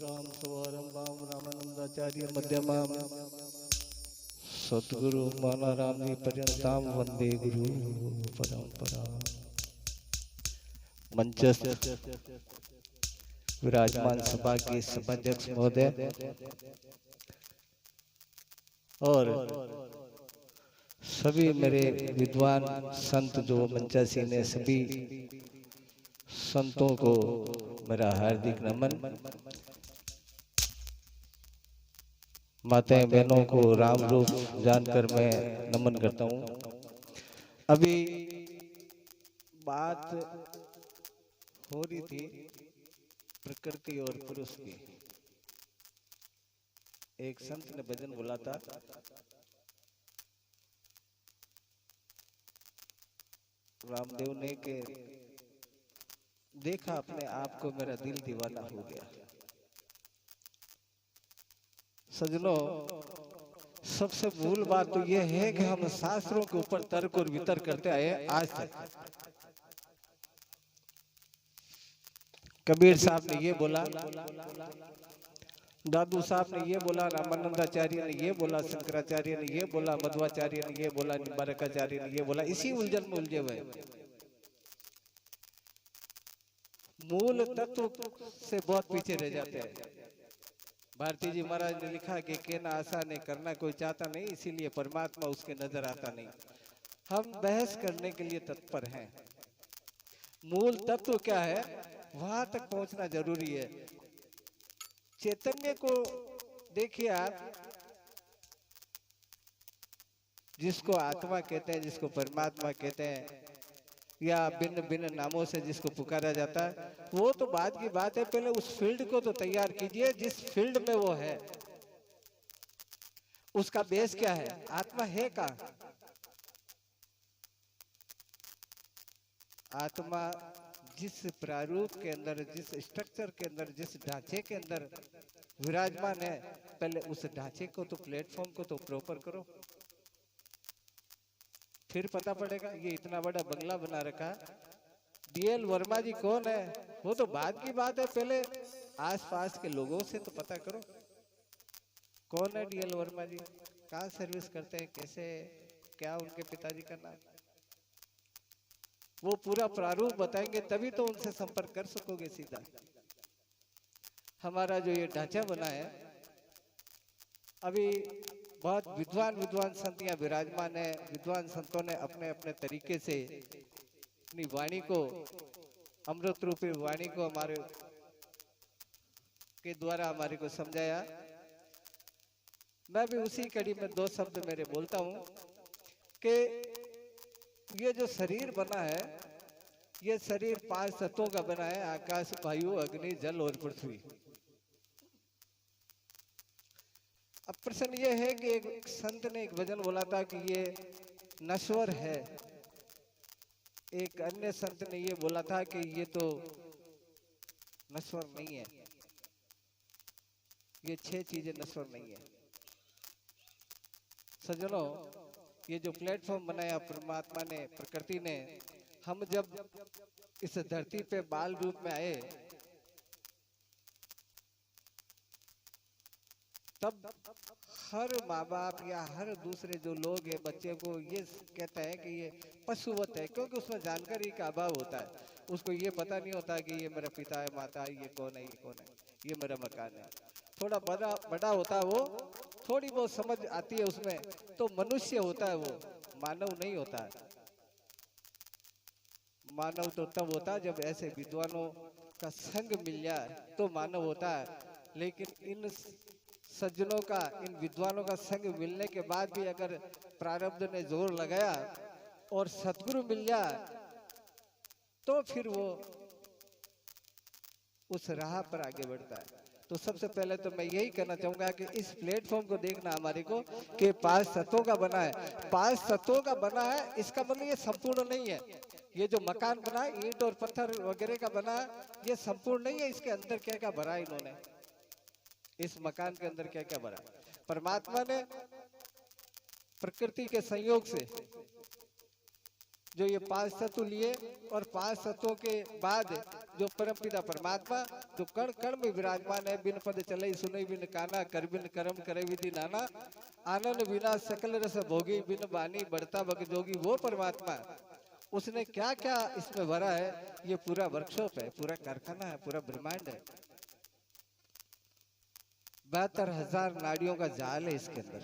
सदाशिवसमारम्भां समारम्भां रामानन्दाचार्य मध्यमाम् सद्गुरु मानारामजी पर्यन्तां वन्दे गुरु परंपरा। मंचस्थ विराजमान सभा के सभाध्यक्ष महोदय और सभी मेरे विद्वान संत जो मंचासी ने, सभी संतों को मेरा हार्दिक नमन। माताएं बहनों को राम रूप जानकर मैं नमन करता हूँ। अभी बात हो रही थी प्रकृति और पुरुष की। एक संत ने भजन बोला था, रामदेव ने के देखा अपने आप को मेरा दिल दीवाना हो गया। सजनों, सबसे मूल बात तो यह है कि हम शास्त्रों के ऊपर तर्क और वितर्क करते आए आज तक। कबीर साहब ने ये बोला, दादू साहब ने ये बोला, रामानंदाचार्य ने ये बोला, शंकराचार्य ने ये बोला, मध्वाचार्य ने ये बोला, निम्बारकाचार्य ने ये बोला। इसी उलझन में उलझे हुए, मूल तत्व से बहुत पीछे रह जाते हैं। भारती जी महाराज ने लिखा कि कहना आसान है, करना कोई चाहता नहीं, इसीलिए परमात्मा उसके नजर आता नहीं। हम बहस करने के लिए तत्पर हैं। मूल तत्व क्या है, वहां तक पहुंचना जरूरी है। चैतन्य को देखिए आप, जिसको आत्मा कहते हैं, जिसको परमात्मा कहते हैं, या भिन्न भिन्न नामों से जिसको पुकारा जाता है, वो तो बात की बात है। पहले उस फील्ड को तो तैयार कीजिए जिस फील्ड में वो है। उसका बेस क्या है, आत्मा है कहाँ? आत्मा जिस प्रारूप के अंदर, जिस स्ट्रक्चर के अंदर, जिस ढांचे के अंदर विराजमान है, पहले उस ढांचे को तो, प्लेटफॉर्म को तो प्रॉपर करो, फिर पता पड़ेगा। ये इतना बड़ा बंगला बना रखा, डीएल वर्मा जी कौन है, वो तो बाद की बात है। पहले आसपास के लोगों से तो पता करो, कौन है डीएल वर्मा जी, कहाँ सर्विस करते हैं, कैसे, क्या उनके पिताजी का नाम, वो पूरा प्रारूप बताएंगे, तभी तो उनसे संपर्क कर सकोगे सीधा। हमारा जो ये ढांचा बना है, अभी बहुत विद्वान संत यहाँ विराजमान है। विद्वान संतों ने अपने अपने तरीके से अपनी वाणी को, अमृत रूपी वाणी को हमारे के द्वारा हमारे को समझाया। मैं भी उसी कड़ी में दो शब्द मेरे बोलता हूँ कि ये जो शरीर बना है, ये शरीर 5 तत्वों का बना है, आकाश, वायु, अग्नि, जल और पृथ्वी। अब प्रश्न ये है कि एक संत ने एक भजन बोला था कि ये नश्वर है। एक अन्य संत ने ये बोला था कि ये तो नश्वर नहीं है। ये 6 चीजें नश्वर नहीं है। सज्जनों, ये जो प्लेटफॉर्म बनाया परमात्मा ने, प्रकृति ने, हम जब इस धरती पे बाल रूप में आए, तब हर माँ बाप या हर दूसरे जो लोग हैं, बच्चे को ये कहते हैं कि ये पशुवत है, क्योंकि उसमें जानकारी का अभाव होता है। उसको ये पता नहीं होता कि ये मेरा पिता है, माता है, ये कौन है, ये कौन है, ये मेरा मकान है। थोड़ा बड़ा होता है वो, थोड़ी बहुत समझ आती है उसमें, तो मनुष्य होता है वो, मानव नहीं होता है। मानव तो तब होता है जब ऐसे विद्वानों का संग मिल जाए तो मानव होता है। लेकिन इन सज्जनों का, इन विद्वानों का संग मिलने के बाद भी अगर प्रारब्ध ने जोर लगाया और सतगुरु मिल जाए, तो फिर वो उस राह पर आगे बढ़ता है। तो सबसे पहले तो मैं यही कहना चाहूंगा कि इस प्लेटफॉर्म को देखना हमारे को कि 5 तत्वों का बना है। 5 तत्वों का बना है, इसका मतलब ये संपूर्ण नहीं है। ये जो मकान बना है, ईंट और पत्थर वगैरह का बना है, ये संपूर्ण नहीं है। इसके अंदर क्या क्या भरा है इन्होंने, इस मकान के अंदर क्या क्या भरा। परमात्मा ने प्रकृति के संयोग से जो ये 5 तत्व लिए और 5 तत्वों के बाद जो परमपिता परमात्मा जो कण कण में विराजमान है, बिन पद चले सुनई बिन काना, कर बिन कर्म करे विधि नाना, आनंद बिना सकल रस भोगी, बिन बानी बढ़ता भग जोगी, वो परमात्मा उसने क्या क्या इसमें भरा है। ये पूरा वर्कशॉप है, पूरा कारखाना है, पूरा ब्रह्मांड है। 72,000 नाड़ियों का जाल है इसके अंदर।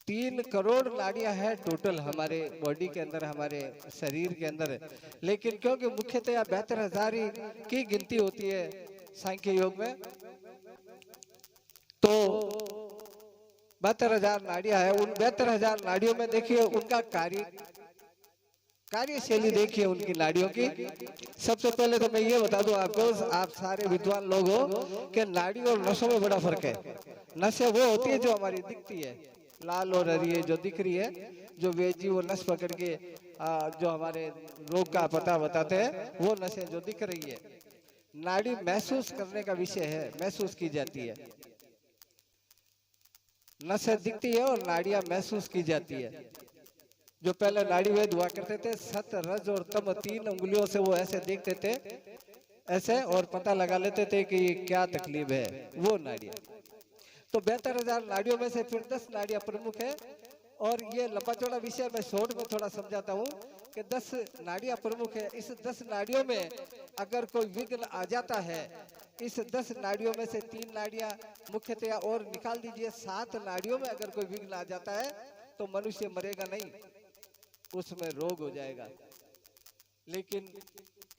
3 करोड़ नाड़ियां हैं टोटल हमारे बॉडी के अंदर, हमारे शरीर के अंदर। लेकिन क्योंकि मुख्यतः 72,000 ही की गिनती होती है सांख्य योग में, तो 72,000 नाड़ियां है। उन 72,000 नाड़ियों में देखिए उनका कार्यशैली देखिए उनकी नाड़ियों की। सबसे पहले तो मैं ये बता दूं आपको, आप सारे विद्वान लोग हो, कि नाड़ी और नसों में बड़ा फर्क है। नसें वो होती है जो हमारी दिखती है, लाल और हरी जो दिख रही है, जो वेजी वो नस पकड़ के जो हमारे रोग का पता बताते हैं, वो नसें जो दिख रही है। नाड़ी महसूस करने का विषय है, महसूस की जाती है। नसें दिखती है और नाड़ियां महसूस की जाती है। जो पहले नाड़ी वेद हुआ करते थे, सत रज और तम 3 उंगलियों से वो ऐसे देखते थे ऐसे, और पता लगा लेते थे कि ये क्या तकलीफ है, वो नाड़ियां। तो 72,000 नाड़ियों में से फिर 10 नाड़ियां प्रमुख है। और ये लंबा चौड़ा विषय मैं शॉर्ट में थोड़ा समझाता हूँ कि 10 नाड़ियां प्रमुख है। इस 10 नाड़ियों में अगर कोई विघ्न आ जाता है, इस 10 नाड़ियों में से 3 नाड़ियां मुख्यतया और निकाल दीजिए, 7 नाड़ियों में अगर कोई विघ्न आ जाता है तो मनुष्य मरेगा नहीं, उसमें रोग हो जाएगा। लेकिन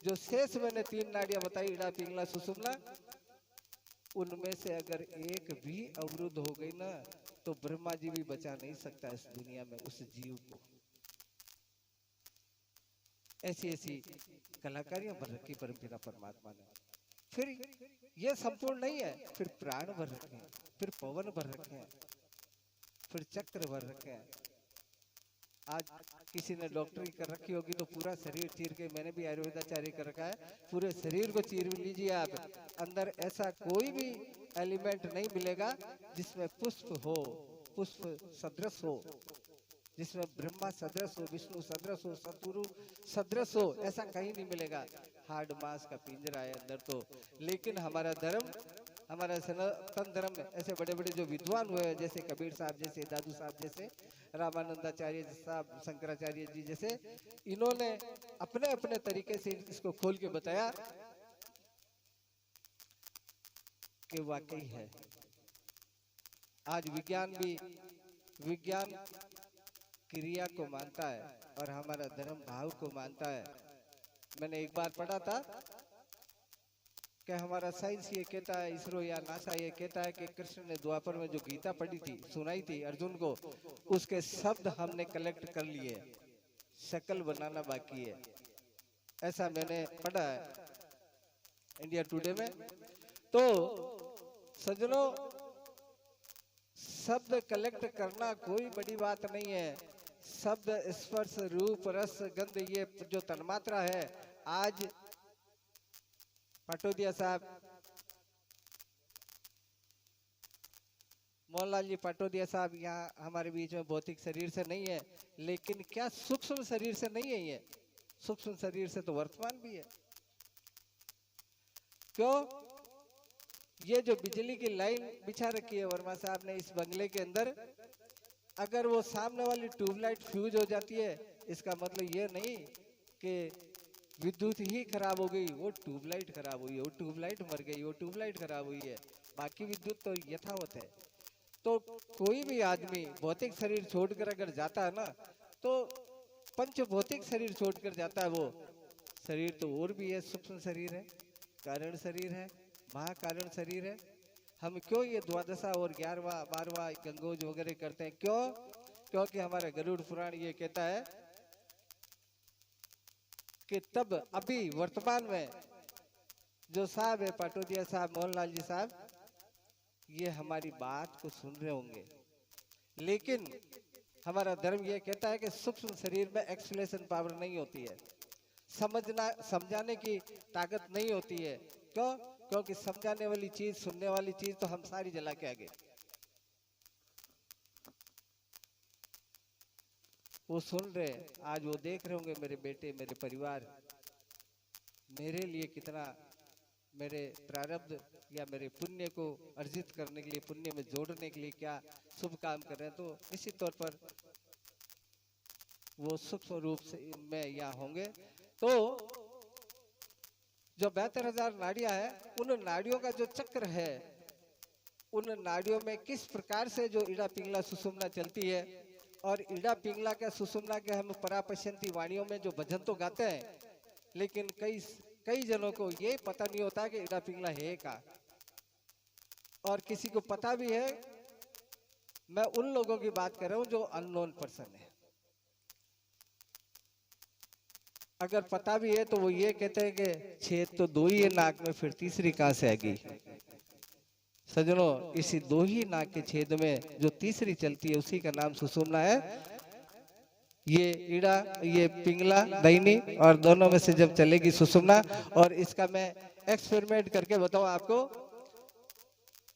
जो शेष मैंने 3 नाड़ियां बताई, इड़ा पिंगला सुषुम्ना, उनमें से अगर एक भी अवरुद्ध हो गई ना, तो ब्रह्मा जी भी बचा नहीं सकता इस दुनिया में उस जीव को। ऐसी ऐसी कलाकारियां भर रखी परमपिता परमात्मा ने। फिर ये संपूर्ण नहीं है, फिर प्राण भर रखे हैं, फिर पवन भर रखे हैं, फिर चक्र भर रखे हैं। आज किसी ने डॉक्टरी कर रखी होगी तो पूरा शरीर चीर के, मैंने भी आयुर्वेदाचार्य कर रखा है, पूरे शरीर को चीर लीजिए आप, अंदर ऐसा कोई भी एलिमेंट नहीं मिलेगा जिसमें पुष्प हो, पुष्प सदृश हो, जिसमें ब्रह्मा सदृश हो, विष्णु सदृश हो, सतगुरु सदृश हो, ऐसा कहीं नहीं मिलेगा। हार्ड मास का पिंजरा है अंदर तो। लेकिन हमारा धर्म, हमारा सनातन धर्म में ऐसे बड़े बड़े जो विद्वान हुए, जैसे कबीर साहब जैसे, दादू साहब जैसे, रामानंदाचार्य साहब, शंकराचार्य जी जैसे, इन्होंने अपने अपने तरीके से इसको खोल के बताया कि वाकई है। आज विज्ञान भी, विज्ञान क्रिया को मानता है और हमारा धर्म भाव को मानता है। मैंने एक बार पढ़ा था कि हमारा साइंस ये कहता है, इसरो या नासा ये कहता है कि कृष्ण ने द्वापर में जो गीता पढ़ी थी, सुनाई थी अर्जुन को, उसके शब्द हमने कलेक्ट कर लिए, शक्ल बनाना बाकी है। ऐसा मैंने पढ़ा है इंडिया टुडे में। तो सज्जनों, शब्द कलेक्ट करना कोई बड़ी बात नहीं है। शब्द, स्पर्श, रूप, रस, गंध, ये जो तन्मात्रा है, आज पाटोदिया साहब, मोहनलाल जी पाटोदिया साहब यहाँ हमारे बीच में भौतिक शरीर से नहीं है, लेकिन क्या सूक्ष्म शरीर से नहीं है? ये सूक्ष्म शरीर से तो वर्तमान भी है। क्यों? ये जो बिजली की लाइन बिछा रखी है वर्मा साहब ने इस बंगले के अंदर, अगर वो सामने वाली ट्यूबलाइट फ्यूज हो जाती है, इसका मतलब ये नहीं कि विद्युत ही खराब हो गई, वो ट्यूबलाइट खराब हुई है, वो ट्यूबलाइट मर गई, वो ट्यूबलाइट खराब हुई है, बाकी विद्युत तो यथावत है। तो कोई भी आदमी भौतिक शरीर छोड़कर अगर जाता है ना, तो पंच भौतिक शरीर छोड़कर जाता है। वो शरीर तो और भी है, सूक्ष्म शरीर है, कारण शरीर है, महाकारण शरीर है। हम क्यों ये द्वादशा और 11वां 12वां गंगोज वगैरह करते हैं? क्यों? क्योंकि हमारा गरुड़ पुराण ये कहता है कि तब अभी वर्तमान में जो साहब है पाटोदिया साहब, मोहनलाल जी साहब, ये हमारी बात को सुन रहे होंगे। लेकिन हमारा धर्म ये कहता है कि सूक्ष्म शरीर में एक्सप्लेनेशन पावर नहीं होती है, समझना समझाने की ताकत नहीं होती है। क्यों? क्योंकि समझाने वाली चीज, सुनने वाली चीज तो हम सारी जला के आगे। वो सुन रहे हैं, आज वो देख रहे होंगे मेरे बेटे, मेरे परिवार मेरे लिए कितना, मेरे प्रारब्ध या मेरे पुण्य को अर्जित करने के लिए, पुण्य में जोड़ने के लिए क्या शुभ काम कर रहे हैं। तो इसी तौर पर वो सूक्ष्म रूप से में यहाँ होंगे। तो जो 72,000 नाड़ियां है, उन नाड़ियों का जो चक्र है, उन नाड़ियों में किस प्रकार से जो इड़ा पिंगला सुषुम्ना चलती है, और इड़ा पिंगला के सुषुम्ना के हम परापश्यंती वाणियों में जो भजन तो गाते हैं, लेकिन कई जनों को ये पता नहीं होता कि इड़ा पिंगला है का, और किसी को पता भी है। मैं उन लोगों की बात कर रहा हूं जो अननोन पर्सन है। अगर पता भी है तो वो ये कहते हैं कि छेद तो दो ही है नाक में, फिर तीसरी कहां से आएगी। सजनों, इसी दो ही नाक के छेद में जो तीसरी चलती है उसी का नाम सुषुम्ना है। ये इड़ा, ये पिंगला, दैनी, और दोनों में से जब चलेगी सुषुम्ना, और इसका मैं एक्सपेरिमेंट करके बताऊं आपको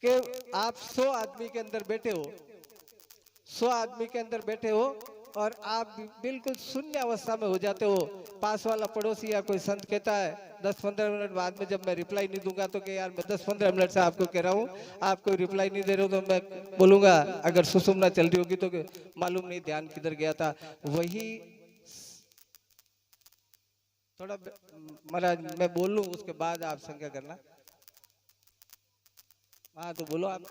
कि आप 100 आदमी के अंदर बैठे हो, 100 आदमी के अंदर बैठे हो, और आप बिल्कुल शून्य अवस्था में हो जाते हो। पास वाला पड़ोसी या कोई संत कहता है 10-15 मिनट बाद में, जब मैं रिप्लाई नहीं दूंगा तो कि यार मैं 10-15 मिनट से आपको कह रहा हूँ, आप कोई रिप्लाई नहीं दे रहे हो, तो मैं बोलूंगा अगर सुषुम्ना चल रही होगी तो मालूम नहीं ध्यान किधर गया था। वही थोड़ा महाराज मैं बोल लूं, उसके बाद आप शंका करना। हाँ तो बोलो आप।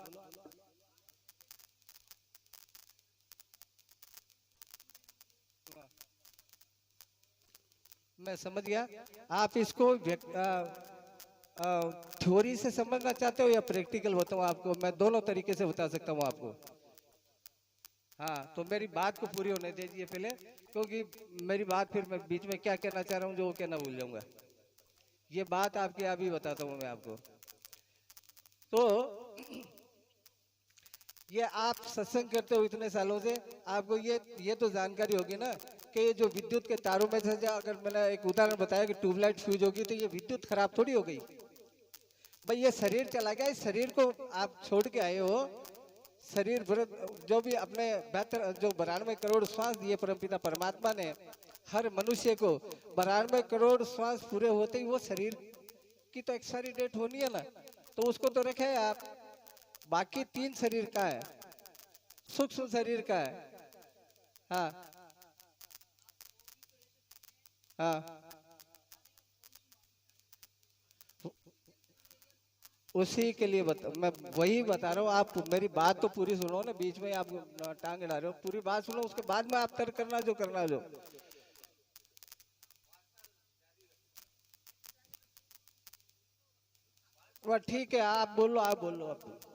मैं समझ गया। आप इसको थ्योरी से समझना चाहते हो या प्रैक्टिकल बताऊं आपको? मैं दोनों तरीके से बता सकता हूं आपको। हाँ तो मेरी बात को पूरी होने दीजिए पहले, क्योंकि मेरी बात फिर मैं बीच में क्या कहना चाह रहा हूँ जो वो कहना भूल जाऊंगा। ये बात आपकी अभी बताता हूँ मैं आपको। तो ये आप सत्संग करते हो इतने सालों से, आपको ये तो जानकारी होगी ना कि ये जो विद्युत के तारों में से, अगर मैंने एक उदाहरण बताया कि ट्यूबलाइट फ्यूज होगी तो ये विद्युत खराब थोड़ी हो गई भाई, ये शरीर चला गया। इस शरीर को आप छोड़ के आए हो, शरीर जो भी अपने बेहतर जो 92 करोड़ श्वास दिए परमपिता परमात्मा ने हर मनुष्य को, 92 करोड़ श्वास पूरे होते ही वो शरीर की तो एक्सपायरी डेट होनी है ना, तो उसको तो रखे है आप। बाकी 3 शरीर का है, सूक्ष्म शरीर का है। हाँ हाँ, उसी के लिए मैं वही बता रहा हूँ। आप मेरी बात तो पूरी सुनो ना, बीच में आप टांग अड़ा रहे हो। पूरी बात सुनो, उसके बाद में आप तर्क करना जो करना जो। वह ठीक है, आप बोलो, आप बोलो, आप बोलो।